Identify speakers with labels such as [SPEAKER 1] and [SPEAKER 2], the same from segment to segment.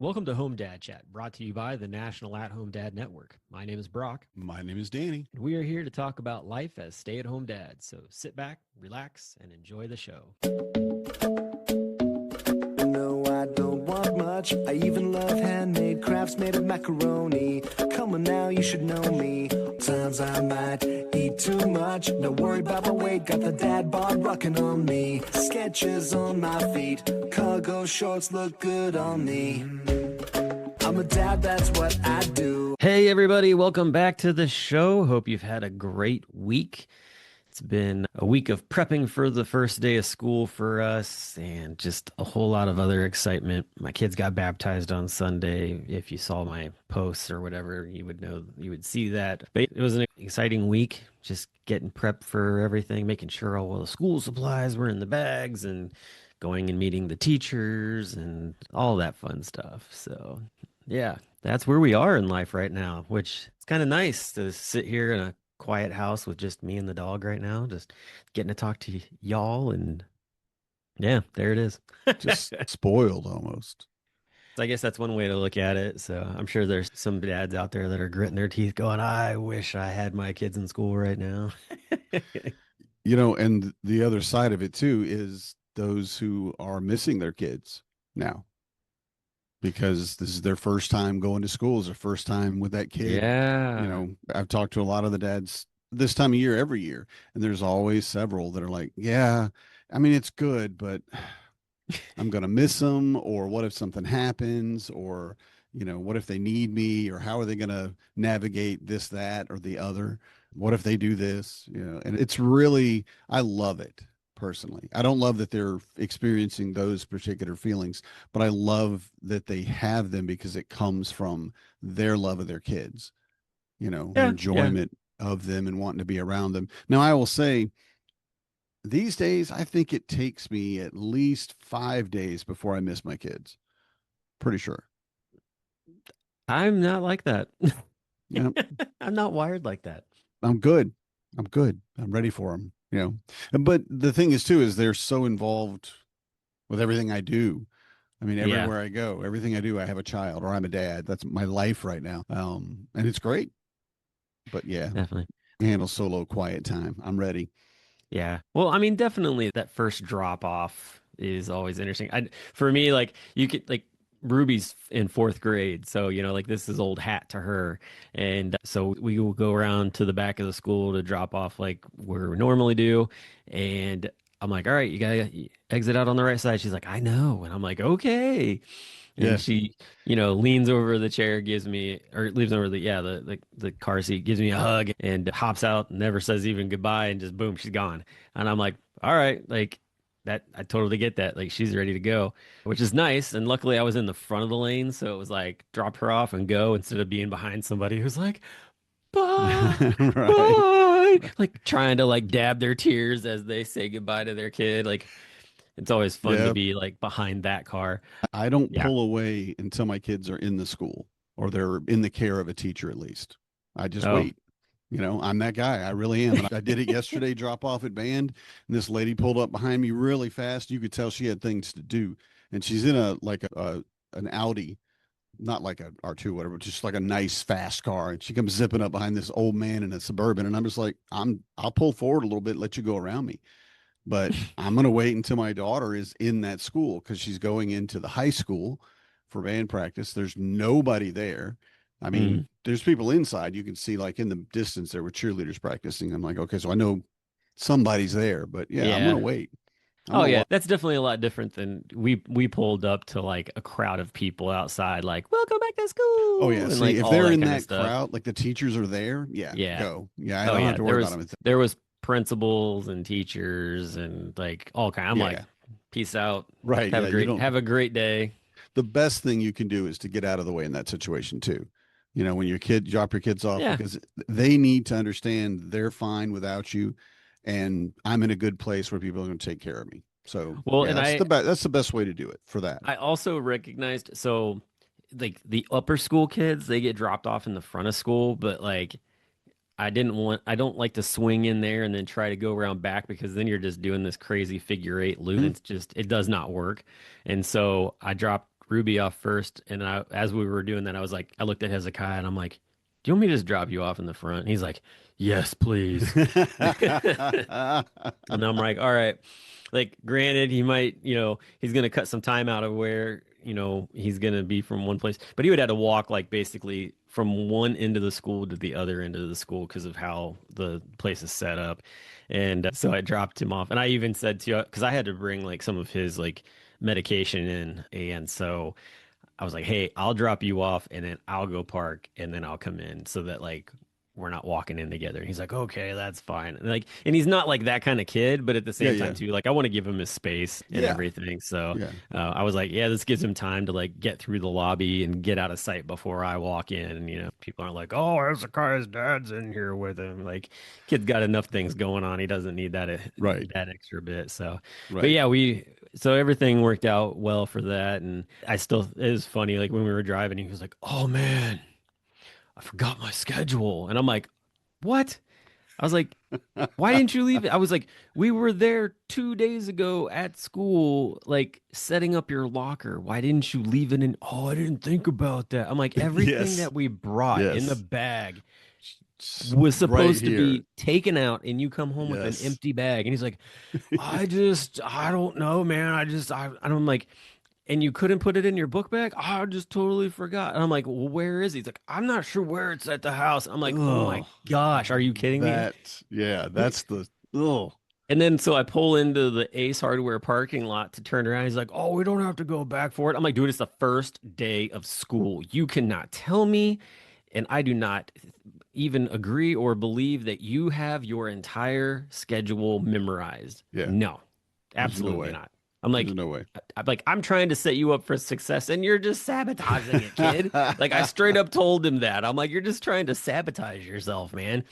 [SPEAKER 1] Welcome to Home Dad Chat, brought to you by the National At Home Dad Network. My name is Brock,
[SPEAKER 2] My name is Danny.
[SPEAKER 1] and we are here to talk about life as stay at home dads. So sit back, relax, and enjoy the show.
[SPEAKER 3] No, I don't want much. I even love handmade crafts made of macaroni. Come on now, you should know me. Times I might eat too much. No worry about my weight, got the dad bod rocking on me. Sketches on my feet, cargo shorts look good on me. I'm a dad, that's what I do.
[SPEAKER 1] Hey, everybody, welcome back to the show. Hope you've had a great week. It's been a week of prepping for the first day of school for us and just a whole lot of other excitement. My kids got baptized on Sunday. If you saw my posts or whatever, you would know, you would see that. But it was an exciting week, just getting prepped for everything, making sure all the school supplies were in the bags and going and meeting the teachers and all that fun stuff. So, yeah, that's where we are in life right now, which it's kind of nice to sit here in a quiet house with just me and the dog right now, just getting to talk to y'all. And yeah, there it is.
[SPEAKER 2] Just spoiled almost.
[SPEAKER 1] So I guess that's one way to look at it. So I'm sure there's some dads out there that are gritting their teeth going, I wish I had my kids in school right now.
[SPEAKER 2] And the other side of it too is those who are missing their kids now because this is their first time going to school, is their first time with that kid.
[SPEAKER 1] Yeah.
[SPEAKER 2] I've talked to a lot of the dads this time of year every year, and there's always several that are like, yeah, I mean, it's good, but I'm going to miss them. Or what if something happens? Or, what if they need me? Or how are they going to navigate this, that, or the other? What if they do this? And it's really, I love it personally. I don't love that they're experiencing those particular feelings, but I love that they have them because it comes from their love of their kids,
[SPEAKER 1] Yeah. Yeah.
[SPEAKER 2] enjoyment of them and wanting to be around them. Now, I will say, these days, I think it takes me at least 5 days before I miss my kids. Pretty sure.
[SPEAKER 1] I'm not like that.
[SPEAKER 2] Yeah,
[SPEAKER 1] I'm not wired like that.
[SPEAKER 2] I'm good. I'm good. I'm ready for them. But the thing is, too, is they're so involved with everything I do. I mean,
[SPEAKER 1] Yeah,
[SPEAKER 2] everywhere I go, everything I do, I have a child or I'm a dad. That's my life right now. And it's great. But yeah,
[SPEAKER 1] definitely.
[SPEAKER 2] handle solo quiet time. I'm ready.
[SPEAKER 1] Yeah. Well, I mean, definitely that first drop off is always interesting. For me, like you could like Ruby's in fourth grade, so like this is old hat to her, and so we will go around to the back of the school to drop off like where we normally do, and I'm like, all right, you gotta exit out on the right side. She's like, I know, and I'm like, okay. And
[SPEAKER 2] Yeah.
[SPEAKER 1] she, leans over the chair, gives me, or leaves over the car seat, gives me a hug and hops out, never says even goodbye, and just boom, she's gone. And I'm like, all right, like that, I totally get that. Like she's ready to go, which is nice. And luckily I was in the front of the lane, so it was like drop her off and go instead of being behind somebody who's like, bye,
[SPEAKER 2] Right.
[SPEAKER 1] bye, like trying to like dab their tears as they say goodbye to their kid. Like it's always fun to
[SPEAKER 2] Yeah.
[SPEAKER 1] be like behind that car.
[SPEAKER 2] I don't
[SPEAKER 1] Yeah.
[SPEAKER 2] pull away until my kids are in the school or they're in the care of a teacher at least. I just
[SPEAKER 1] Oh.
[SPEAKER 2] wait. I'm that guy. I really am. And I did it yesterday, drop off at band, and this lady pulled up behind me really fast. You could tell she had things to do. And she's in an Audi, not like a R2, whatever, just like a nice fast car. And she comes zipping up behind this old man in a Suburban. And I'm just like, I'll pull forward a little bit, let you go around me. But I'm going to wait until my daughter is in that school because she's going into the high school for band practice. There's nobody there. I mean,
[SPEAKER 1] Mm.
[SPEAKER 2] there's people inside. You can see like in the distance there were cheerleaders practicing. I'm like, okay, so I know somebody's there, but yeah, I'm going to
[SPEAKER 1] Yeah.
[SPEAKER 2] wait. I'm
[SPEAKER 1] Oh
[SPEAKER 2] going to
[SPEAKER 1] yeah,
[SPEAKER 2] watch.
[SPEAKER 1] that's definitely a lot different than we pulled up to like a crowd of people outside, like welcome back to
[SPEAKER 2] Oh yeah,
[SPEAKER 1] school and
[SPEAKER 2] see,
[SPEAKER 1] like
[SPEAKER 2] if
[SPEAKER 1] all
[SPEAKER 2] they're
[SPEAKER 1] that
[SPEAKER 2] in
[SPEAKER 1] kind of
[SPEAKER 2] that
[SPEAKER 1] stuff.
[SPEAKER 2] crowd, like the teachers are there, yeah,
[SPEAKER 1] Yeah.
[SPEAKER 2] go. Yeah, I
[SPEAKER 1] Oh
[SPEAKER 2] don't have
[SPEAKER 1] yeah,
[SPEAKER 2] to
[SPEAKER 1] there
[SPEAKER 2] worry about
[SPEAKER 1] was
[SPEAKER 2] them.
[SPEAKER 1] there was principals and teachers and like all kind. I'm like,
[SPEAKER 2] Yeah,
[SPEAKER 1] peace out.
[SPEAKER 2] right. Yeah, you don't.
[SPEAKER 1] Have a great day.
[SPEAKER 2] The best thing you can do is to get out of the way in that situation too. When your kid drop your kids off
[SPEAKER 1] Yeah.
[SPEAKER 2] because they need to understand they're fine without you, and I'm in a good place where people are going to take care of me. So
[SPEAKER 1] Well,
[SPEAKER 2] yeah,
[SPEAKER 1] and
[SPEAKER 2] that's the best way to do it for that.
[SPEAKER 1] I also recognized so like the upper school kids, they get dropped off in the front of school, but like I don't like to swing in there and then try to go around back because then you're just doing this crazy figure eight loop.
[SPEAKER 2] Mhm.
[SPEAKER 1] It does not work. And so I dropped Ruby off first. And as we were doing that, I looked at Hezekiah and I'm like, do you want me to just drop you off in the front? And he's like, yes, please. And I'm like, all right. Like, granted, he might, he's going to cut some time out of where, he's going to be from one place, but he would have to walk like basically from one end of the school to the other end of the school because of how the place is set up. And so I dropped him off. And I even said to you, because I had to bring like some of his like medication in. And so I was like, hey, I'll drop you off and then I'll go park and then I'll come in so that like we're not walking in together. And he's like, okay, that's fine. And he's not like that kind of kid, but at the same time too, like I want to give him his space and everything. So I was like, yeah, this gives him time to like get through the lobby and get out of sight before I walk in. And, people aren't like, oh, Hezekiah's dad's in here with him. Like kid's got enough things going on. He doesn't need that extra bit. So, but yeah, so everything worked out well for that. And it was funny. Like when we were driving, he was like, oh man, I forgot my schedule. And I'm like, what? I was like, why didn't you leave it? I was like, we were there 2 days ago at school, like setting up your locker. Why didn't you leave it in? Oh, I didn't think about that. I'm like, everything that we brought in the bag was supposed to be taken out and you come home with an empty bag. And he's like, I don't know, man. I'm like, and you couldn't put it in your book bag? Oh, I just totally forgot. And I'm like, well, where is he? He's like, I'm not sure where it's at the house. I'm like, oh my gosh, are you kidding me?
[SPEAKER 2] That's
[SPEAKER 1] And then so I pull into the Ace Hardware parking lot to turn around. He's like, oh, we don't have to go back for it. I'm like, dude, it's the first day of school. You cannot tell me, and I do not even agree or believe that you have your entire schedule memorized. No, absolutely not. I'm like,
[SPEAKER 2] no way.
[SPEAKER 1] I'm trying to set you up for success and you're just sabotaging it, kid. Like I straight up told him that. I'm like, you're just trying to sabotage yourself, man.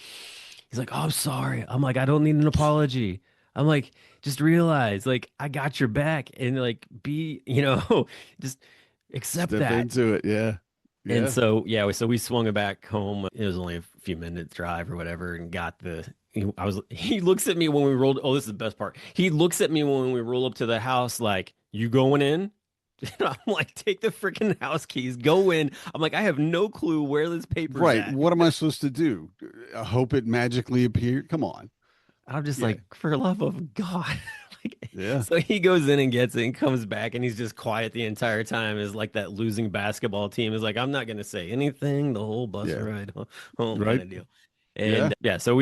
[SPEAKER 1] He's like, oh, I'm sorry. I'm like, I don't need an apology. I'm like, just realize, like, I got your back and like just accept
[SPEAKER 2] Step
[SPEAKER 1] that.
[SPEAKER 2] into it. Yeah.
[SPEAKER 1] And so, so we swung it back home. It was only a few minutes drive or whatever and got he looks at me when we rolled. Oh, this is the best part. He looks at me when we roll up to the house, like, you going in? And I'm like, take the freaking house keys, go in. I'm like, I have no clue where this paper's at.
[SPEAKER 2] What am I supposed to do? I hope it magically appeared. Come on.
[SPEAKER 1] I'm just like, for the love of God. So he goes in and gets it and comes back and he's just quiet the entire time. Is like that losing basketball team is like, I'm not going to say anything the whole bus ride home kind of deal. And so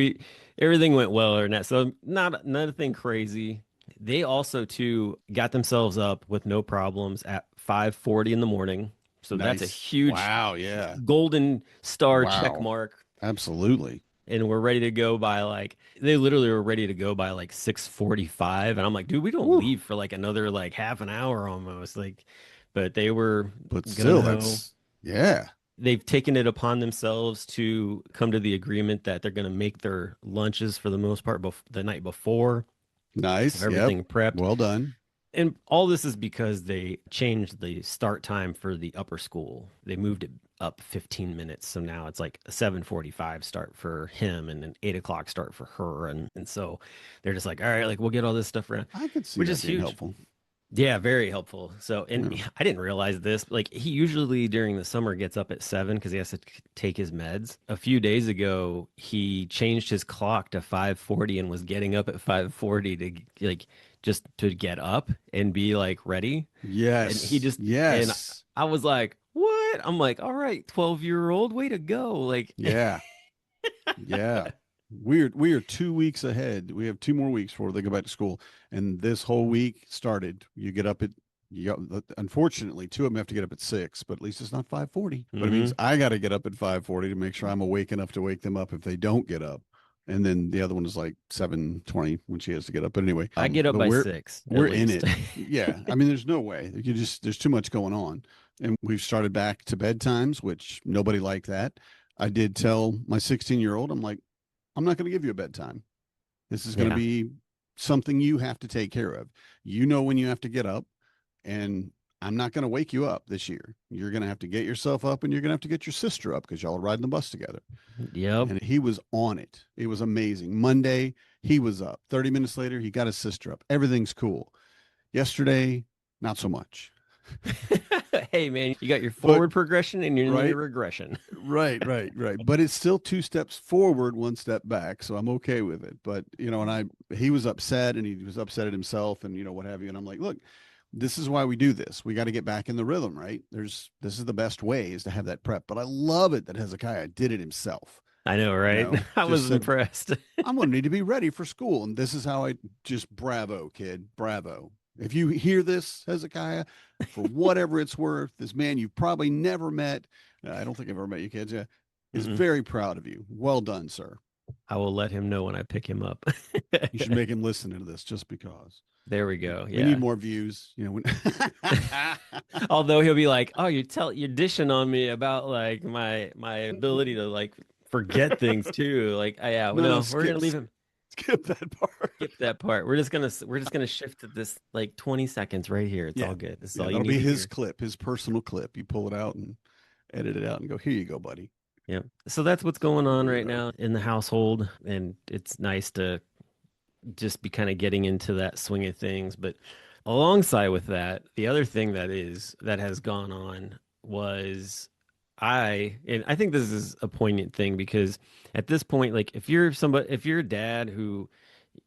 [SPEAKER 1] everything went well or not. So not nothing crazy. They also too got themselves up with no problems at 5:40 in the morning. So that's a huge golden star check mark.
[SPEAKER 2] Absolutely.
[SPEAKER 1] And we're ready to go by they literally were ready to go by 6:45. And I'm like, dude, we don't leave for another half an hour almost. But they were,
[SPEAKER 2] but still,
[SPEAKER 1] they've taken it upon themselves to come to the agreement that they're going to make their lunches for the most part the night before.
[SPEAKER 2] Nice.
[SPEAKER 1] Everything prepped.
[SPEAKER 2] Well done.
[SPEAKER 1] And all this is because they changed the start time for the upper school. They moved it up 15 minutes. So now it's like a 7:45 start for him and an 8 o'clock start for her. And so they're just like, all right, we'll get all this stuff around.
[SPEAKER 2] I could see
[SPEAKER 1] which
[SPEAKER 2] that
[SPEAKER 1] is
[SPEAKER 2] being
[SPEAKER 1] huge.
[SPEAKER 2] Helpful.
[SPEAKER 1] Yeah, very helpful. So, and I didn't realize this. He usually during the summer gets up at 7 because he has to take his meds. A few days ago, he changed his clock to 5:40 and was getting up at 5:40 to just to get up and be ready.
[SPEAKER 2] Yes.
[SPEAKER 1] And he just And I was like, what? I'm like, all right, 12-year-old, way to go.
[SPEAKER 2] Yeah. We are 2 weeks ahead. We have 2 more weeks before they go back to school. And this whole week started. You get up at, unfortunately, 2 of them have to get up at 6, but at least it's not 5:40. But it means I got to get up at 5:40 to make sure I'm awake enough to wake them up if they don't get up. And then the other one is 7:20 when she has to get up. But anyway,
[SPEAKER 1] I get up by 6.
[SPEAKER 2] We're in it. Yeah. I mean, there's no way. There's too much going on. And we've started back to bedtimes, which nobody liked that. I did tell my 16-year-old, I'm like, I'm not going to give you a bedtime. This is going to be something you have to take care of. You know when you have to get up, and I'm not going to wake you up this year. You're going to have to get yourself up, and you're going to have to get your sister up because y'all are riding the bus together.
[SPEAKER 1] Yep.
[SPEAKER 2] And he was on it. It was amazing. Monday, he was up. 30 minutes later, he got his sister up. Everything's cool. Yesterday, not so much.
[SPEAKER 1] Hey, man, you got your
[SPEAKER 2] But
[SPEAKER 1] forward progression and your
[SPEAKER 2] right,
[SPEAKER 1] linear regression.
[SPEAKER 2] right. But it's still 2 steps forward, 1 step back. So I'm okay with it. But, and he was upset and he was upset at himself and, what have you. And I'm like, look, this is why we do this. We got to get back in the rhythm, right? This is the best way is to have that prep. But I love it that Hezekiah did it himself.
[SPEAKER 1] I know, right? I
[SPEAKER 2] Just
[SPEAKER 1] was
[SPEAKER 2] said,
[SPEAKER 1] impressed.
[SPEAKER 2] I'm going to need to be ready for school. And this is how I just bravo, kid. Bravo. If you hear this, Hezekiah, for whatever it's worth, this man you've probably never met, I don't think I've ever met you kids yet, is
[SPEAKER 1] Mm-mm.
[SPEAKER 2] very proud of you. Well done, sir.
[SPEAKER 1] I will let him know when I pick him up.
[SPEAKER 2] You should make him listen to this just because.
[SPEAKER 1] There we go.
[SPEAKER 2] We need
[SPEAKER 1] Yeah.
[SPEAKER 2] more views. When
[SPEAKER 1] Although he'll be like, "Oh, you're dishing on me about like my ability to like forget things too." Like, yeah,
[SPEAKER 2] no,
[SPEAKER 1] no, we're gonna leave him.
[SPEAKER 2] skip that part.
[SPEAKER 1] Skip that part. We're just gonna shift to this like 20 seconds right here. It's
[SPEAKER 2] Yeah.
[SPEAKER 1] all good. This is
[SPEAKER 2] Yeah,
[SPEAKER 1] all you
[SPEAKER 2] that'll
[SPEAKER 1] need
[SPEAKER 2] be
[SPEAKER 1] to
[SPEAKER 2] his
[SPEAKER 1] hear.
[SPEAKER 2] clip, his personal clip. You pull it out and edit it out and go, here you go, buddy.
[SPEAKER 1] Yeah. So that's what's going on right
[SPEAKER 2] Yeah.
[SPEAKER 1] now in the household, and it's nice to just be kind of getting into that swing of things. But alongside with that, the other thing that has gone on was and I think this is a poignant thing because at this point, like if you're a dad who,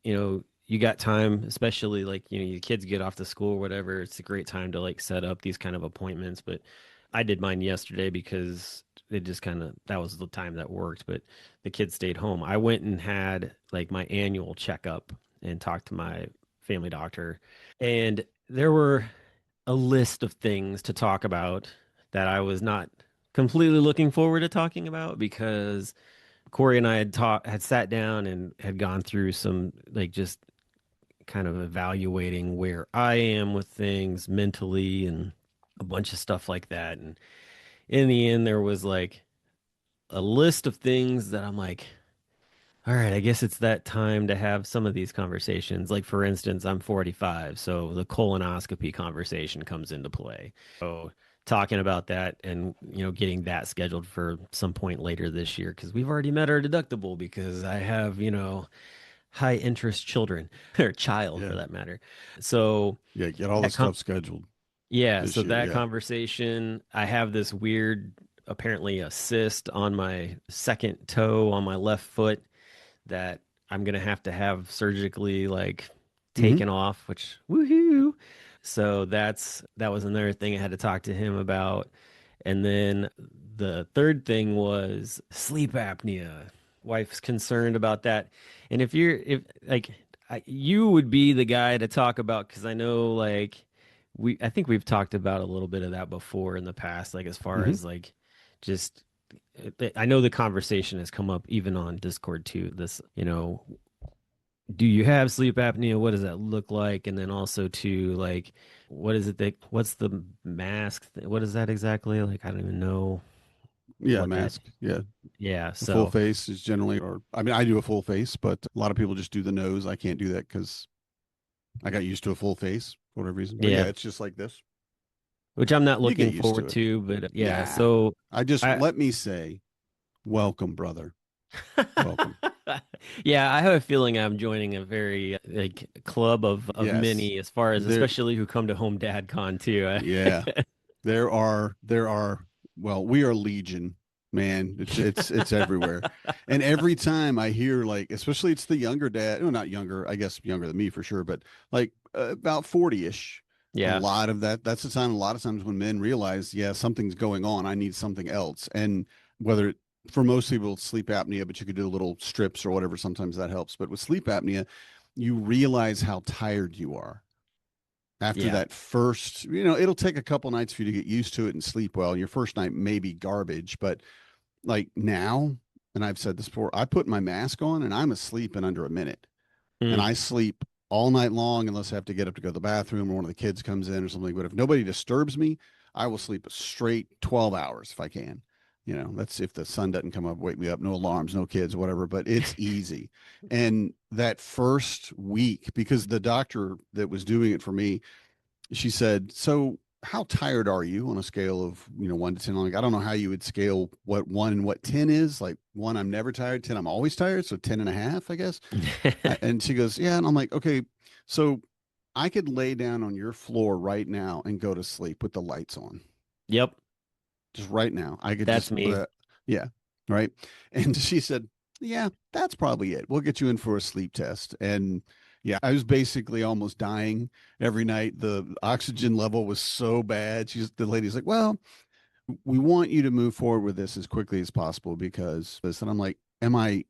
[SPEAKER 1] you got time, especially like, your kids get off to school or whatever, it's a great time to like set up these kind of appointments. But I did mine yesterday because it just that was the time that worked, but the kids stayed home. I went and had like my annual checkup and talked to my family doctor, and there were a list of things to talk about that I was not completely looking forward to talking about because Corey and I had sat down and had gone through some like just kind of evaluating where I am with things mentally and a bunch of stuff like that. And in the end, there was like a list of things that I'm like, all right, I guess it's that time to have some of these conversations. Like, for instance, I'm 45, so the colonoscopy conversation comes into play. So, talking about that and, getting that scheduled for some point later this year because we've already met our deductible because I have, high interest children or child for
[SPEAKER 2] Yeah.
[SPEAKER 1] that matter. So,
[SPEAKER 2] Yeah, get all the stuff scheduled
[SPEAKER 1] yeah,
[SPEAKER 2] this
[SPEAKER 1] so
[SPEAKER 2] year.
[SPEAKER 1] that
[SPEAKER 2] Yeah.
[SPEAKER 1] conversation, I have this weird, apparently a cyst on my second toe on my left foot that I'm gonna have to have surgically like
[SPEAKER 2] Mhm.
[SPEAKER 1] taken off, which woohoo. So that was another thing I had to talk to him about. And then the third thing was sleep apnea. Wife's concerned about that. And if like you would be the guy to talk about because I know like I think we've talked about a little bit of that before in the past, like as far
[SPEAKER 2] Mhm.
[SPEAKER 1] as like just I know the conversation has come up even on Discord too. This, do you have sleep apnea? What does that look like? And then also to like, what's the mask? What is that exactly? Like, I don't even know
[SPEAKER 2] Yeah,
[SPEAKER 1] what that,
[SPEAKER 2] mask. Yeah.
[SPEAKER 1] yeah.
[SPEAKER 2] A full
[SPEAKER 1] So
[SPEAKER 2] face is generally, or I mean, I do a full face, but a lot of people just do the nose. I can't do that because I got used to a full face for whatever reason. But yeah,
[SPEAKER 1] yeah,
[SPEAKER 2] it's just like this.
[SPEAKER 1] which I'm not
[SPEAKER 2] You get
[SPEAKER 1] looking
[SPEAKER 2] used to
[SPEAKER 1] forward
[SPEAKER 2] it.
[SPEAKER 1] to, but yeah.
[SPEAKER 2] Nah,
[SPEAKER 1] So I,
[SPEAKER 2] let me say, welcome, brother. Welcome.
[SPEAKER 1] yeah, I have a feeling I'm joining a very like club of
[SPEAKER 2] Yes.
[SPEAKER 1] many as far as
[SPEAKER 2] There,
[SPEAKER 1] especially who come to Home Dad Con too.
[SPEAKER 2] yeah, there are, well, we are legion, man. It's everywhere. And every time I hear like, especially it's the younger dad, no, not younger, I guess younger than me for sure, but like about 40-ish. A
[SPEAKER 1] Yeah,
[SPEAKER 2] lot of that's the time, a lot of times when men realize, yeah, something's going on, I need something else. And whether for most people it's sleep apnea, but you could do little strips or whatever, sometimes that helps. But with sleep apnea, you realize how tired you are after
[SPEAKER 1] yeah,
[SPEAKER 2] that first, it'll take a couple nights for you to get used to it and sleep well. And your first night may be garbage, but like now, and I've said this before, I put my mask on and I'm asleep in under a minute. And
[SPEAKER 1] mm,
[SPEAKER 2] I sleep all night long unless I have to get up to go to the bathroom or one of the kids comes in or something. But if nobody disturbs me, I will sleep a straight 12 hours if I can. That's if the sun doesn't come up, wake me up, no alarms, no kids, whatever, but it's easy. And that first week, because the doctor that was doing it for me, she said, so how tired are you on a scale of 1 to 10? Like, I don't know how you would scale what 1 and what 10 is. Like 1, I'm never tired. 10, I'm always tired. So 10 and a half, I guess. And she goes, yeah. And I'm like, okay, so I could lay down on your floor right now and go to sleep with the lights on.
[SPEAKER 1] Yep,
[SPEAKER 2] Just right now. I could
[SPEAKER 1] that's
[SPEAKER 2] just,
[SPEAKER 1] me.
[SPEAKER 2] yeah. Right. And she said, yeah, that's probably it. We'll get you in for a sleep test. And yeah, I was basically almost dying every night. The oxygen level was so bad. The lady's like, well, we want you to move forward with this as quickly as possible because this. And I'm like, am I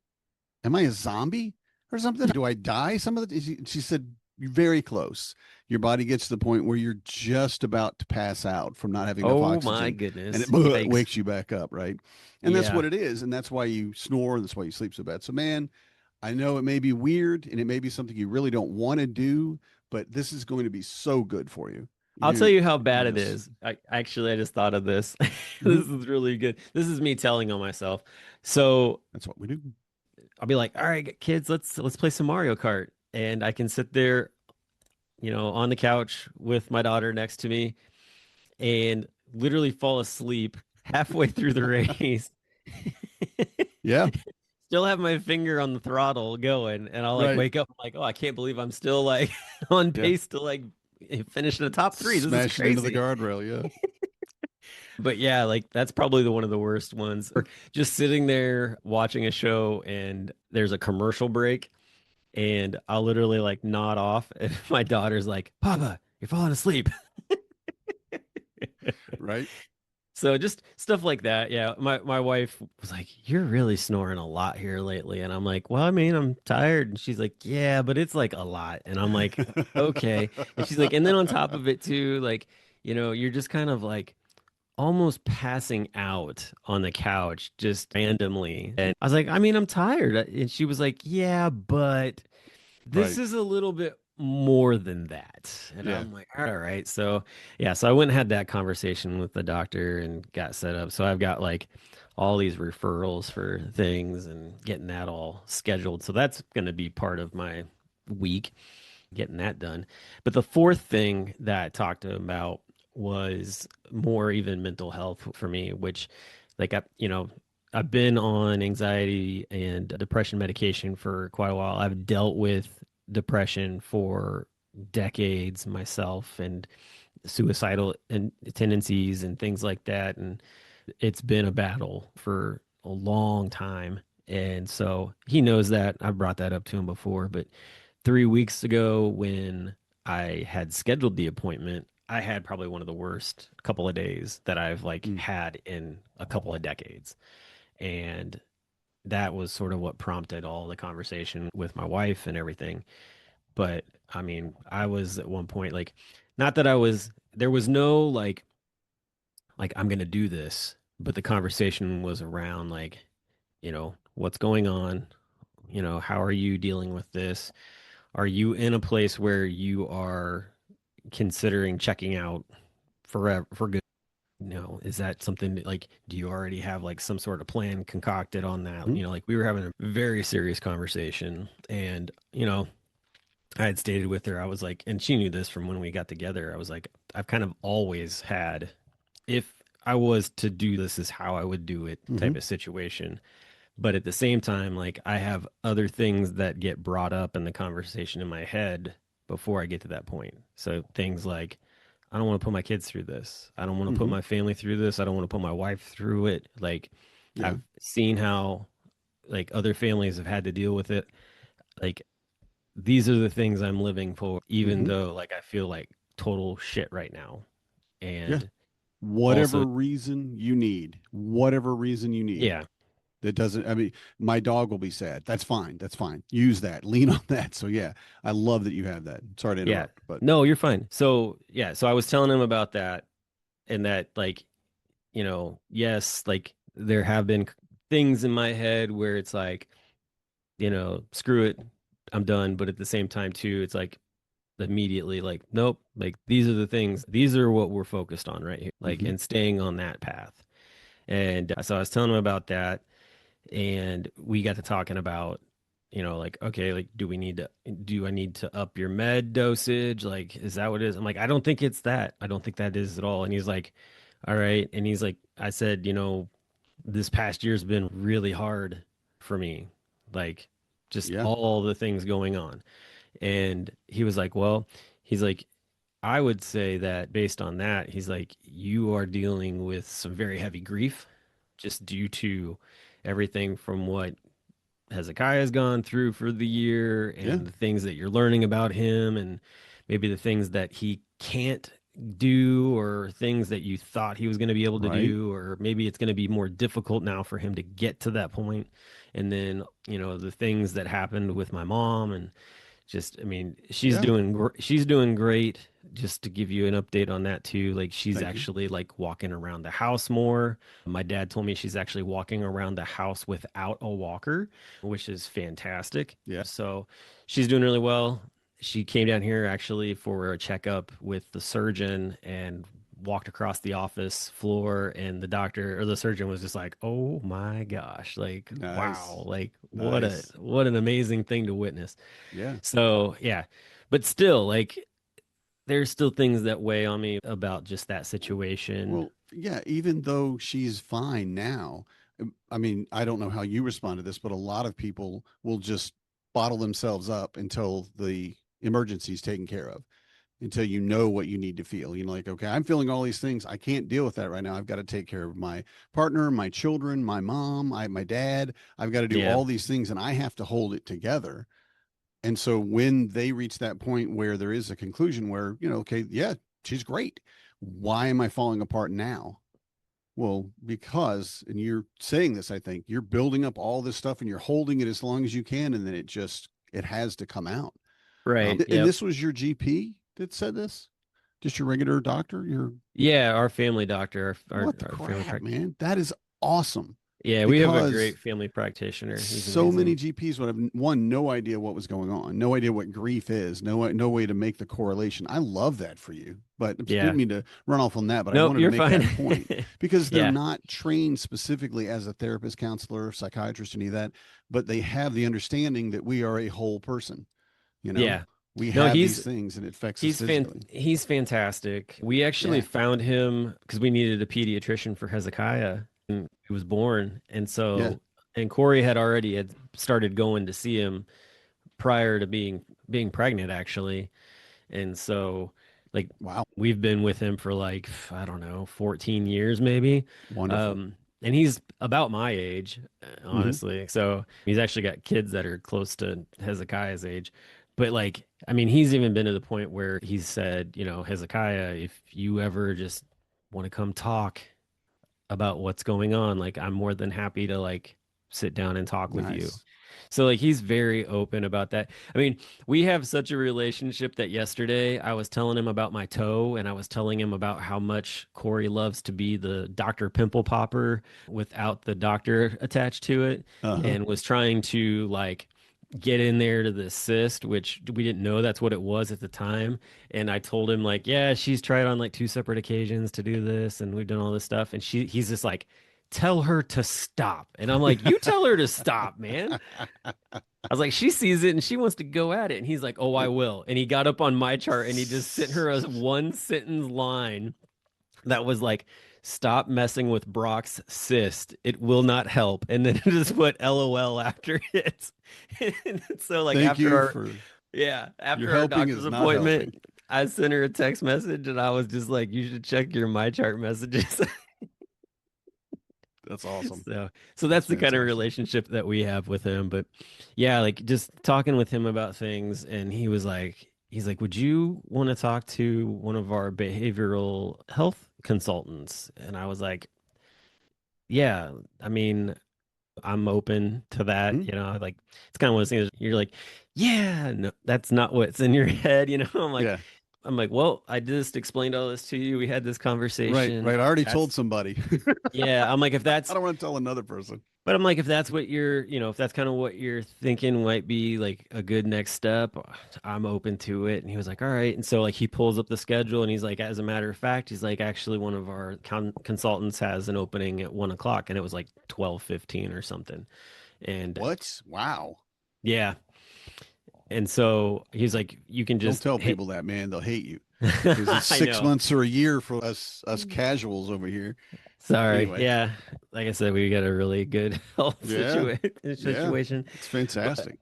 [SPEAKER 2] a zombie or something? Do I die? Some of the, she said, you're very close. Your body gets to the point where you're just about to pass out from not having enough
[SPEAKER 1] Oh my
[SPEAKER 2] oxygen, and
[SPEAKER 1] goodness.
[SPEAKER 2] it
[SPEAKER 1] Yikes.
[SPEAKER 2] wakes you back up, right? And that's
[SPEAKER 1] Yeah.
[SPEAKER 2] what it is, and that's why you snore, and that's why you sleep so bad. So, man, I know it may be weird, and it may be something you really don't want to do, but this is going to be so good for you.
[SPEAKER 1] I'll tell
[SPEAKER 2] You,
[SPEAKER 1] you how bad it
[SPEAKER 2] yes,
[SPEAKER 1] is. I just thought of this.
[SPEAKER 2] Mhm.
[SPEAKER 1] This is really good. This is me telling on myself. So
[SPEAKER 2] That's what we do.
[SPEAKER 1] I'll be like, all right, kids, let's play some Mario Kart. And I can sit there, on the couch with my daughter next to me and literally fall asleep halfway through the race.
[SPEAKER 2] Yeah,
[SPEAKER 1] Still have my finger on the throttle going, and I'll like
[SPEAKER 2] right.
[SPEAKER 1] wake up I'm like, oh, I can't believe I'm still like on
[SPEAKER 2] Yeah,
[SPEAKER 1] pace to like finish in the top three. This is
[SPEAKER 2] smashing into the
[SPEAKER 1] crazy.
[SPEAKER 2] guardrail. Yeah.
[SPEAKER 1] But yeah, like that's probably one of the worst ones. Or just sitting there watching a show and there's a commercial break and I'll literally like nod off and my daughter's like, Papa, you're falling asleep.
[SPEAKER 2] Right.
[SPEAKER 1] So just stuff like that. Yeah. My wife was like, you're really snoring a lot here lately. And I'm like, well, I mean, I'm tired. And she's like, yeah, but it's like a lot. And I'm like, okay. And she's like, and then on top of it too, like, you're just kind of like almost passing out on the couch just randomly. And I was like, I mean, I'm tired. And she was like, yeah, but this
[SPEAKER 2] Right.
[SPEAKER 1] is a little bit more than that. And
[SPEAKER 2] Yeah.
[SPEAKER 1] I'm like, all right. So, yeah, so I went and had that conversation with the doctor and got set up. So I've got like all these referrals for things and getting that all scheduled. So that's going to be part of my week, getting that done. But the fourth thing that I talked about was more even mental health for me, which like I've been on anxiety and depression medication for quite a while. I've dealt with depression for decades myself and suicidal tendencies and things like that. And it's been a battle for a long time. And so he knows that. I brought that up to him before, but 3 weeks ago when I had scheduled the appointment, I had probably one of the worst couple of days that I've like
[SPEAKER 2] Mm.
[SPEAKER 1] had in a couple of decades. And that was sort of what prompted all the conversation with my wife and everything. But I mean, I was at one point like, not that there was no like I'm gonna do this, but the conversation was around like, what's going on? How are you dealing with this? Are you in a place where you are considering checking out forever for good? No, is that something that, like, do you already have like some sort of plan concocted on that?
[SPEAKER 2] Mhm.
[SPEAKER 1] Like we were having a very serious conversation and, I had stated with her, I was like, and she knew this from when we got together. I was like, I've kind of always had, if I was to do this is how I would do it type
[SPEAKER 2] Mhm.
[SPEAKER 1] of situation. But at the same time, like I have other things that get brought up in the conversation in my head before I get to that point. So things like, I don't want to put my kids through this. I don't want to put
[SPEAKER 2] Mhm.
[SPEAKER 1] my family through this. I don't want to put my wife through it. Like
[SPEAKER 2] Yeah.
[SPEAKER 1] I've seen how like other families have had to deal with it. Like these are the things I'm living for, even
[SPEAKER 2] Mhm.
[SPEAKER 1] though like I feel like total shit right now.
[SPEAKER 2] Yeah.
[SPEAKER 1] And also,
[SPEAKER 2] Whatever reason you need, whatever reason you need.
[SPEAKER 1] yeah,
[SPEAKER 2] That doesn't, I mean, my dog will be sad. That's fine. That's fine. Use that. Lean on that. So yeah, I love that you have that. Sorry to
[SPEAKER 1] yeah.
[SPEAKER 2] interrupt, but
[SPEAKER 1] No, you're fine. So yeah, so I was telling him about that and that like, yes, like there have been things in my head where it's like, screw it, I'm done. But at the same time, too, it's like immediately like, nope, like these are the things, these are what we're focused on right here, like,
[SPEAKER 2] Mhm.
[SPEAKER 1] and staying on that path. And so I was telling him about that, and we got to talking about, like, okay, like, do I need to up your med dosage? Like, is that what it is? I'm like, I don't think it's that. I don't think that is at all. And he's like, all right. And he's like, I said, this past year's been really hard for me. Like, just
[SPEAKER 2] Yeah.
[SPEAKER 1] all the things going on. And he was like, well, he's like, I would say that based on that, he's like, you are dealing with some very heavy grief just due to everything from what Hezekiah has gone through for the year
[SPEAKER 2] Yeah.
[SPEAKER 1] and the things that you're learning about him and maybe the things that he can't do or things that you thought he was going to be able to
[SPEAKER 2] Right.
[SPEAKER 1] do, or maybe it's going to be more difficult now for him to get to that point. And then, the things that happened with my mom and just, I mean,
[SPEAKER 2] Yeah.
[SPEAKER 1] she's doing great. Just to give you an update on that too, like she's
[SPEAKER 2] Thank you.
[SPEAKER 1] actually like walking around the house more. My dad told me she's actually walking around the house without a walker, which is fantastic.
[SPEAKER 2] Yeah.
[SPEAKER 1] So she's doing really well. She came down here actually for a checkup with the surgeon and walked across the office floor, and the doctor or the surgeon was just like, "Oh my gosh, like
[SPEAKER 2] Nice.
[SPEAKER 1] wow, like
[SPEAKER 2] Nice.
[SPEAKER 1] what an amazing thing to witness."
[SPEAKER 2] Yeah.
[SPEAKER 1] So, yeah. But still, like there's still things that weigh on me about just that situation.
[SPEAKER 2] Well, yeah, even though she's fine now, I mean, I don't know how you respond to this, but a lot of people will just bottle themselves up until the emergency is taken care of, until you know what you need to feel. Like, okay, I'm feeling all these things. I can't deal with that right now. I've got to take care of my partner, my children, my mom, my dad. I've got to do
[SPEAKER 1] Yeah.
[SPEAKER 2] all these things and I have to hold it together. And so when they reach that point where there is a conclusion where, okay, yeah, she's great. Why am I falling apart now? Well, because, and you're saying this, I think you're building up all this stuff and you're holding it as long as you can. And then it has to come out.
[SPEAKER 1] Right.
[SPEAKER 2] And
[SPEAKER 1] Yep.
[SPEAKER 2] this was your GP that said this? Just your regular doctor?
[SPEAKER 1] Yeah, our family doctor,
[SPEAKER 2] What the
[SPEAKER 1] family
[SPEAKER 2] crap, man? That is awesome.
[SPEAKER 1] Yeah, we have a
[SPEAKER 2] Because
[SPEAKER 1] great family practitioner. He's
[SPEAKER 2] so many
[SPEAKER 1] amazing.
[SPEAKER 2] GPs would have no idea what was going on, no idea what grief is, no way to make the correlation. I love that for you, but I
[SPEAKER 1] Yeah.
[SPEAKER 2] didn't mean to run off on that. But I
[SPEAKER 1] Nope,
[SPEAKER 2] wanted
[SPEAKER 1] you're
[SPEAKER 2] to make
[SPEAKER 1] fine.
[SPEAKER 2] that point because they're
[SPEAKER 1] Yeah.
[SPEAKER 2] not trained specifically as a therapist, counselor, psychiatrist, any of that, but they have the understanding that we are a whole person.
[SPEAKER 1] Yeah.
[SPEAKER 2] We
[SPEAKER 1] No,
[SPEAKER 2] have these things, and it affects us physically.
[SPEAKER 1] He's fantastic. We actually
[SPEAKER 2] Yeah.
[SPEAKER 1] found him because we needed a pediatrician for Hezekiah, and he was born. And so,
[SPEAKER 2] Yeah.
[SPEAKER 1] and Corey had started going to see him prior to being pregnant, actually. And so, like,
[SPEAKER 2] Wow.
[SPEAKER 1] we've been with him for like, I don't know, 14 years maybe.
[SPEAKER 2] Wonderful.
[SPEAKER 1] And he's about my age, honestly. So he's actually got kids that are close to Hezekiah's age. But like, I mean, he's even been to the point where he's said, Hezekiah, if you ever just want to come talk about what's going on, like I'm more than happy to like sit down and talk with you.
[SPEAKER 2] Nice.
[SPEAKER 1] So like he's very open about that. I mean, we have such a relationship that yesterday I was telling him about my toe and I was telling him about how much Corey loves to be the Dr. Pimple Popper without the doctor attached to it, and was trying to like get in there to the cyst, which we didn't know that's what it was at the time. And I told him like, yeah, she's tried on like two separate occasions to do this and we've done all this stuff. And he's just like, tell her to stop. And I'm like, you tell her to stop, man. I was like, she sees it and she wants to go at it. And he's like, oh, I will. And he got up on my chart and he just sent her a one sentence line that was like, stop messing with Brock's cyst. It will not help. And then just put LOL after it. And so like
[SPEAKER 2] Thank
[SPEAKER 1] after
[SPEAKER 2] you
[SPEAKER 1] our
[SPEAKER 2] for
[SPEAKER 1] after
[SPEAKER 2] your
[SPEAKER 1] our
[SPEAKER 2] helping
[SPEAKER 1] doctor's
[SPEAKER 2] is not
[SPEAKER 1] appointment,
[SPEAKER 2] helping.
[SPEAKER 1] I sent her a text message and I was just like, you should check your my chart messages.
[SPEAKER 2] That's awesome.
[SPEAKER 1] So that's the kind of
[SPEAKER 2] fantastic.
[SPEAKER 1] relationship that we have with him. But yeah, like just talking with him about things, and he's like, would you want to talk to one of our behavioral health consultants? And I was like, yeah, I mean, I'm open to that. Like it's kind of one of those things you're like, yeah, no, that's not what's in your head.
[SPEAKER 2] Yeah.
[SPEAKER 1] I'm like, well, I just explained all this to you. We had this conversation.
[SPEAKER 2] Right. I already told somebody.
[SPEAKER 1] Yeah, I'm like, if that's
[SPEAKER 2] I don't want to tell another person.
[SPEAKER 1] But I'm like, if that's what if that's kind of what you're thinking might be like a good next step, I'm open to it. And he was like, all right. And so like he pulls up the schedule and he's like, as a matter of fact, he's like, actually one of our consultants has an opening at 1:00, and it was like 12:15 or something. And
[SPEAKER 2] What? Wow.
[SPEAKER 1] yeah. And so he's like, you can just
[SPEAKER 2] Don't tell people that, man. They'll hate you. Because it's 6 months or a year for us casuals over here.
[SPEAKER 1] Sorry.
[SPEAKER 2] Anyway.
[SPEAKER 1] Yeah. Like I said, we got a really good health situation.
[SPEAKER 2] It's fantastic.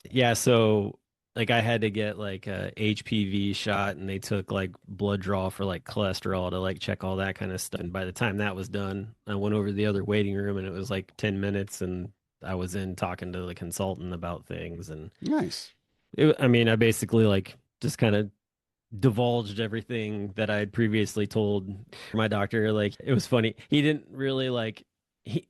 [SPEAKER 1] Yeah. So like I had to get like a HPV shot and they took like blood draw for like cholesterol to like check all that kind of stuff. And by the time that was done, I went over to the other waiting room and it was like 10 minutes and I was in talking to the consultant about things. And
[SPEAKER 2] Nice.
[SPEAKER 1] I mean, I basically like just kind of divulged everything that I had previously told my doctor. Like it was funny. He didn't really like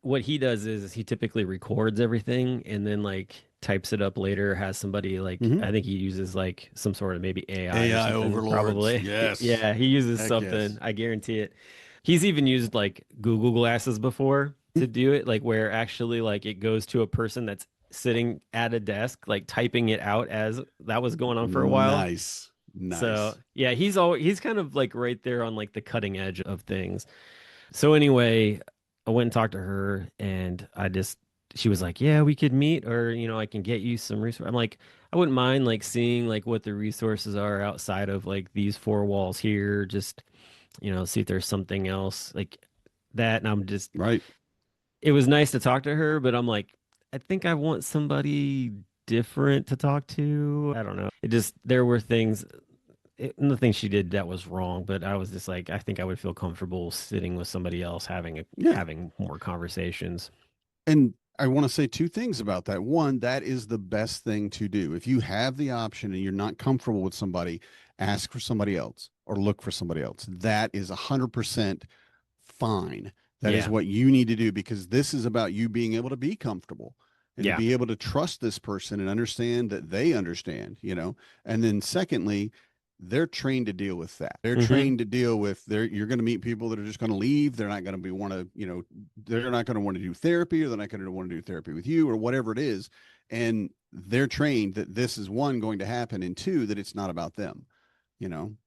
[SPEAKER 1] what he does is he typically records everything and then like types it up later, has somebody like
[SPEAKER 2] Hmm.
[SPEAKER 1] I think he uses like some sort of maybe AI or
[SPEAKER 2] AI
[SPEAKER 1] something
[SPEAKER 2] overlords.
[SPEAKER 1] probably.
[SPEAKER 2] Yes.
[SPEAKER 1] Yeah, he uses
[SPEAKER 2] Heck
[SPEAKER 1] something.
[SPEAKER 2] yes.
[SPEAKER 1] I guarantee it. He's even used like Google Glasses before to do it, like where actually like it goes to a person that's sitting at a desk, like typing it out as that was going on for a while.
[SPEAKER 2] Nice.
[SPEAKER 1] So
[SPEAKER 2] Nice.
[SPEAKER 1] yeah, he's kind of like right there on like the cutting edge of things. So anyway, I went and talked to her and she was like, "Yeah, we could meet or I can get you some resources." I'm like, "I wouldn't mind like seeing like what the resources are outside of like these four walls here, just see if there's something else like that." And I'm just
[SPEAKER 2] Right.
[SPEAKER 1] it was nice to talk to her, but I'm like, I think I want somebody different to talk to. I don't know. It just there were things nothing she did that was wrong, but I was just like, I think I would feel comfortable sitting with somebody else
[SPEAKER 2] Yeah.
[SPEAKER 1] having more conversations.
[SPEAKER 2] And I want to say two things about that. One, that is the best thing to do. If you have the option and you're not comfortable with somebody, ask for somebody else or look for somebody else. That is 100% fine. That is
[SPEAKER 1] Yeah,
[SPEAKER 2] what you need to do because this is about you being able to be comfortable and to
[SPEAKER 1] yeah,
[SPEAKER 2] be able to trust this person and understand that they understand, And then secondly, they're trained to deal with that. They're
[SPEAKER 1] hmm
[SPEAKER 2] trained to deal with you're going to meet people that are just going to leave. They're not going to they're not going to want to do therapy or they're not going to want to do therapy with you or whatever it is. And they're trained that this is one going to happen and two, that it's not about them,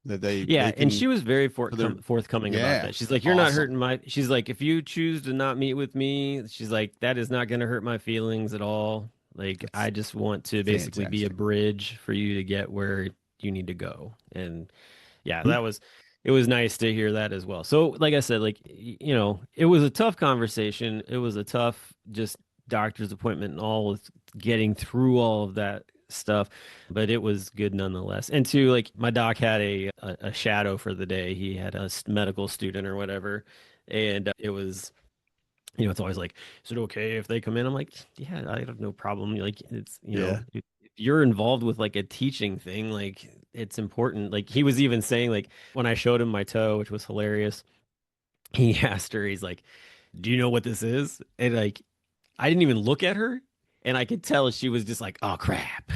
[SPEAKER 2] that they
[SPEAKER 1] yeah. And
[SPEAKER 2] can,
[SPEAKER 1] she was very
[SPEAKER 2] so they're,
[SPEAKER 1] forthcoming about
[SPEAKER 2] yeah,
[SPEAKER 1] that. She's like, "You're not
[SPEAKER 2] awesome.
[SPEAKER 1] hurting my." She's like, "If you choose to not meet with me," she's like, "that is not going to hurt my feelings at all. Like,
[SPEAKER 2] That's
[SPEAKER 1] I just want to basically be a
[SPEAKER 2] fantastic.
[SPEAKER 1] bridge for you to get where you need to go." And yeah,
[SPEAKER 2] Mhm.
[SPEAKER 1] it was nice to hear that as well. So, like I said, like it was a tough conversation. It was a tough just doctor's appointment and all with getting through all of that stuff, but it was good nonetheless. And two, like my doc had a shadow for the day. He had a medical student or whatever, and it was it's always like, is it okay if they come in? I'm like, yeah, I have no problem. Like, it's,
[SPEAKER 2] Yeah.
[SPEAKER 1] if you're involved with like a teaching thing, like, it's important. Like, he was even saying, like, when I showed him my toe, which was hilarious, he asked her, he's like, do you know what this is? And like, I didn't even look at her, and I could tell she was just like, "Oh crap,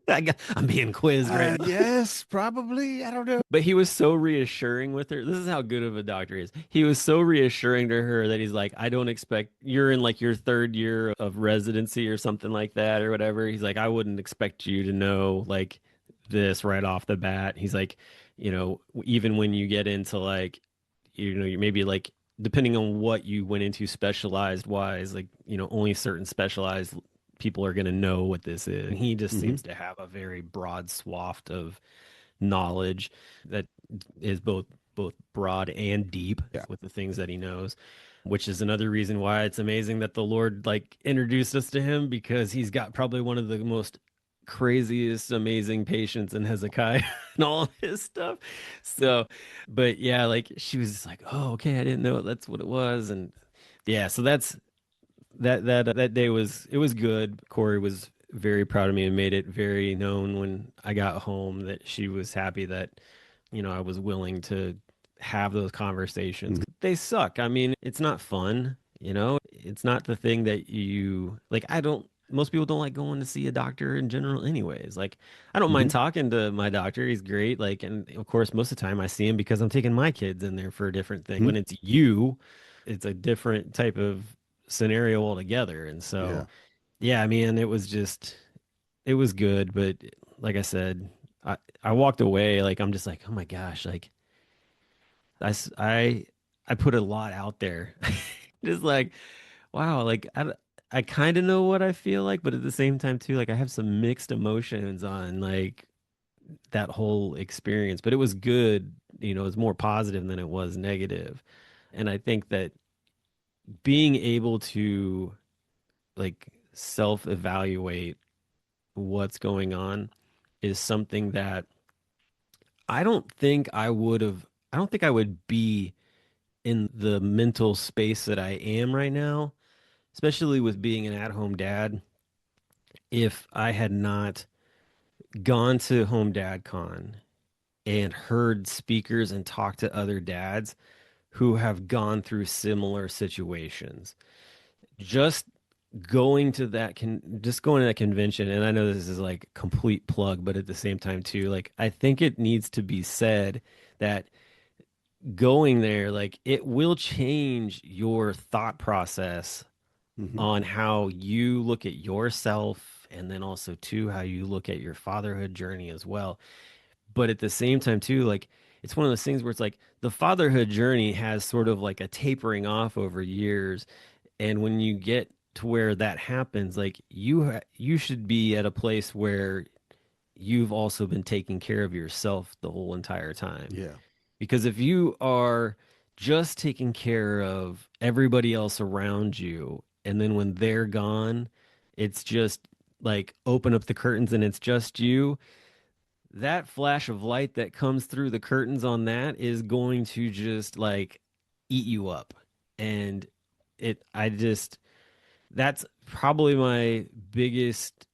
[SPEAKER 1] I'm being quizzed right now."
[SPEAKER 2] Yes, probably. I don't know.
[SPEAKER 1] But he was so reassuring with her. This is how good of a doctor he is. He was so reassuring to her that he's like, "I don't expect you're in like your third year of residency or something like that or whatever." He's like, "I wouldn't expect you to know like this right off the bat." He's like, even when you get into like you maybe like depending on what you went into specialized wise, like, only certain specialized people are going to know what this is. And he just
[SPEAKER 2] Hmm.
[SPEAKER 1] seems to have a very broad swath of knowledge that is both broad and deep
[SPEAKER 2] Yeah.
[SPEAKER 1] with the things that he knows, which is another reason why it's amazing that the Lord like introduced us to him because he's got probably one of the most craziest amazing patience in Hezekiah and all of his stuff. So, but yeah, like she was just like, "Oh, okay, I didn't know that's what it was." And yeah, so that day it was good. Corey was very proud of me and made it very known when I got home that she was happy that I was willing to have those conversations.
[SPEAKER 2] Mhm.
[SPEAKER 1] They suck. I mean, it's not fun, It's not the thing that you like. I don't Most people don't like going to see a doctor in general anyways. Like I don't mind
[SPEAKER 2] Mhm.
[SPEAKER 1] talking to my doctor. He's great. Like and of course most of the time I see him because I'm taking my kids in there for a different thing.
[SPEAKER 2] Mhm.
[SPEAKER 1] When it's you, it's a different type of scenario altogether. And so
[SPEAKER 2] Yeah.
[SPEAKER 1] yeah, I mean, it was good, but like I said, I walked away like I'm just like, oh my gosh, like I s- I put a lot out there. Just like, wow, like I kind of know what I feel like, but at the same time too, like I have some mixed emotions on like that whole experience, but it was good, it was more positive than it was negative. And I think that being able to like self-evaluate what's going on is something that I don't think I would have, I don't think I would be in the mental space that I am right now, especially with being an at-home dad, if I had not gone to Home Dad Con and heard speakers and talked to other dads who have gone through similar situations. Just going to that convention, and I know this is like a complete plug, but at the same time too, like I think it needs to be said that going there, like it will change your thought process
[SPEAKER 2] Hmm.
[SPEAKER 1] on how you look at yourself and then also too how you look at your fatherhood journey as well. But at the same time too, like it's one of those things where it's like the fatherhood journey has sort of like a tapering off over years, and when you get to where that happens, like you should be at a place where you've also been taking care of yourself the whole entire time.
[SPEAKER 2] Yeah.
[SPEAKER 1] Because if you are just taking care of everybody else around you, and then when they're gone, it's just like open up the curtains and it's just you, that flash of light that comes through the curtains on that is going to just like eat you up. And I just, that's probably my biggest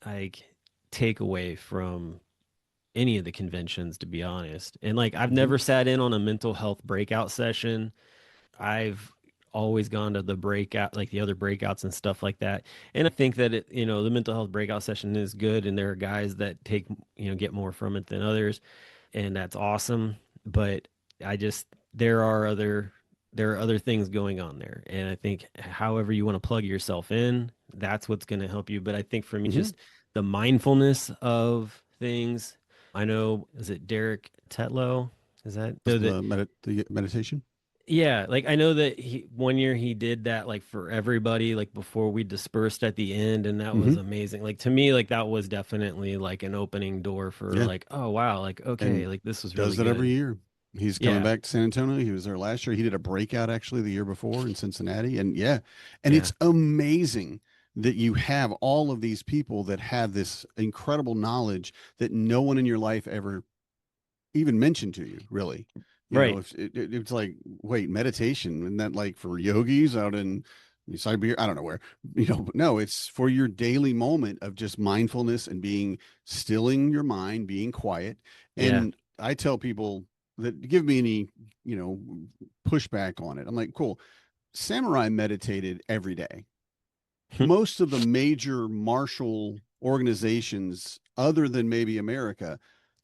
[SPEAKER 1] like takeaway from any of the conventions, to be honest. And like, I've
[SPEAKER 2] Hmm.
[SPEAKER 1] never sat in on a mental health breakout session. I've always gone to the breakout, like the other breakouts and stuff like that. And I think that the mental health breakout session is good, and there are guys that get more from it than others, and that's awesome. But I just there are other things going on there, and I think however you want to plug yourself in, that's what's going to help you. But I think for me,
[SPEAKER 2] Hmm.
[SPEAKER 1] just the mindfulness of things. I know, is it Derek Tetlow? Is that know that
[SPEAKER 2] The meditation.
[SPEAKER 1] yeah, like I know that he one year he did that like for everybody like before we dispersed at the end, and that was
[SPEAKER 2] Hmm.
[SPEAKER 1] amazing. Like to me, like that was definitely like an opening door for
[SPEAKER 2] Yeah.
[SPEAKER 1] like, oh wow, like okay,
[SPEAKER 2] And
[SPEAKER 1] like this was really
[SPEAKER 2] does that every
[SPEAKER 1] good.
[SPEAKER 2] year. He's coming
[SPEAKER 1] Yeah.
[SPEAKER 2] back to San Antonio. He was there last year. He did a breakout actually the year before in Cincinnati. And yeah, and
[SPEAKER 1] Yeah.
[SPEAKER 2] it's amazing that you have all of these people that have this incredible knowledge that no one in your life ever even mentioned to you, really. You know,
[SPEAKER 1] Right.
[SPEAKER 2] if it's like, wait, meditation, and that like for yogis out in Siberia, I don't know where, but no, it's for your daily moment of just mindfulness and being stilling your mind, being quiet.
[SPEAKER 1] Yeah.
[SPEAKER 2] And I tell people that give me any, you know, pushback on it. I'm like, cool. Samurai meditated every day. Most of the major martial organizations, other than maybe America,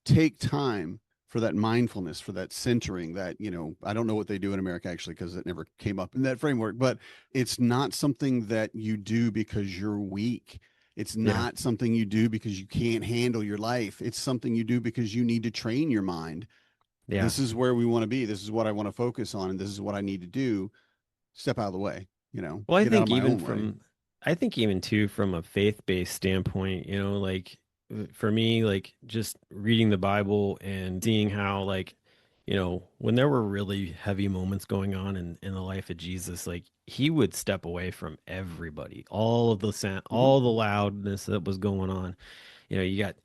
[SPEAKER 2] take time for that mindfulness, for that centering, that, I don't know what they do in America actually, because it never came up in that framework, but it's not something that you do because you're weak. It's
[SPEAKER 1] Yeah.
[SPEAKER 2] not something you do because you can't handle your life. It's something you do because you need to train your mind.
[SPEAKER 1] Yeah.
[SPEAKER 2] This is where we want to be. This is what I want to focus on. And this is what I need to do. Step out of the way,
[SPEAKER 1] Well,
[SPEAKER 2] get out of my own way.
[SPEAKER 1] I think even too from a faith-based standpoint, like for me, like just reading the Bible and seeing how like, when there were really heavy moments going on in the life of Jesus, like he would step away from everybody, all of the sound,
[SPEAKER 2] Hmm.
[SPEAKER 1] all the loudness that was going on. You got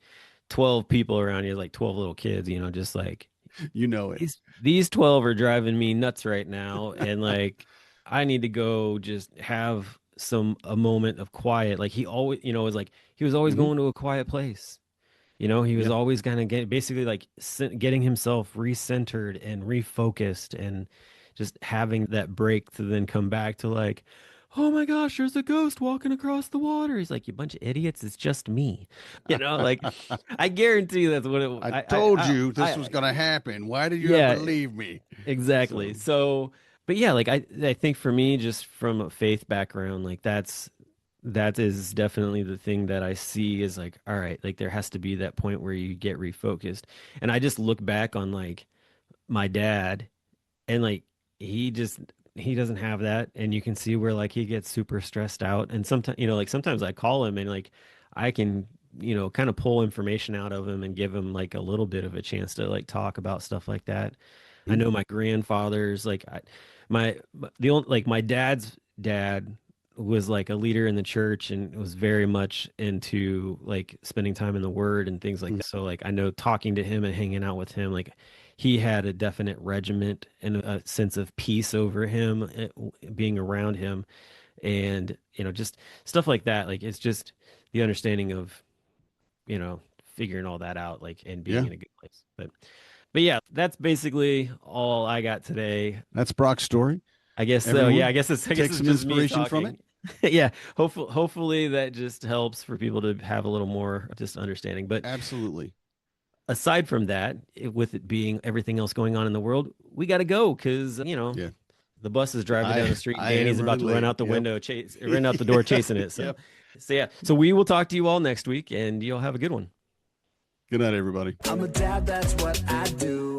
[SPEAKER 1] 12 people around you, like 12 little kids, just like
[SPEAKER 2] You know it.
[SPEAKER 1] these 12 are driving me nuts right now, and like I need to go just have a moment of quiet. Like he always, was like he was always
[SPEAKER 2] Hmm.
[SPEAKER 1] going to a quiet place. He was
[SPEAKER 2] Yeah.
[SPEAKER 1] always kind of basically like getting himself recentered and refocused, and just having that break to then come back to like, oh my gosh, there's a ghost walking across the water. He's like, you bunch of idiots, it's just me. Like I guarantee that's what it
[SPEAKER 2] I told you this was
[SPEAKER 1] I
[SPEAKER 2] going to happen. Why did you ever
[SPEAKER 1] yeah,
[SPEAKER 2] leave me?
[SPEAKER 1] exactly.
[SPEAKER 2] So,
[SPEAKER 1] So, but yeah, like I think for me, just from a faith background, like that is definitely the thing that I see is like, all right, like there has to be that point where you get refocused. And I just look back on like my dad, and like he doesn't have that, and you can see where like he gets super stressed out, and sometimes like sometimes I call him and like I can kind of pull information out of him and give him like a little bit of a chance to like talk about stuff like that. I
[SPEAKER 2] mm,
[SPEAKER 1] know my grandfather's like my the only like my dad's dad, was like a leader in the church and was very much into like spending time in the word and things like that. So like I know talking to him and hanging out with him, like he had a definite regiment and a sense of peace over him, being around him, and just stuff like that. Like it's just the understanding of figuring all that out, like, and being
[SPEAKER 2] Yeah.
[SPEAKER 1] in a good place. But yeah, that's basically all I got today.
[SPEAKER 2] That's Brock's story.
[SPEAKER 1] I guess so.
[SPEAKER 2] Everyone
[SPEAKER 1] Yeah, I guess it's
[SPEAKER 2] take some
[SPEAKER 1] just me
[SPEAKER 2] inspiration from
[SPEAKER 1] talking. Yeah, hopefully that just helps for people to have a little more just understanding. But
[SPEAKER 2] Absolutely.
[SPEAKER 1] aside from that, with it being everything else going on in the world, we got to go because
[SPEAKER 2] Yeah.
[SPEAKER 1] the bus is driving down the street.
[SPEAKER 2] I
[SPEAKER 1] Danny's
[SPEAKER 2] am
[SPEAKER 1] about to
[SPEAKER 2] running
[SPEAKER 1] run
[SPEAKER 2] late.
[SPEAKER 1] out the
[SPEAKER 2] Yep.
[SPEAKER 1] window, run out the door, chasing it. So,
[SPEAKER 2] Yep.
[SPEAKER 1] so yeah. So we will talk to you all next week, and you'll have a good one.
[SPEAKER 2] Good night, everybody.
[SPEAKER 3] I'm a dad, that's what I do.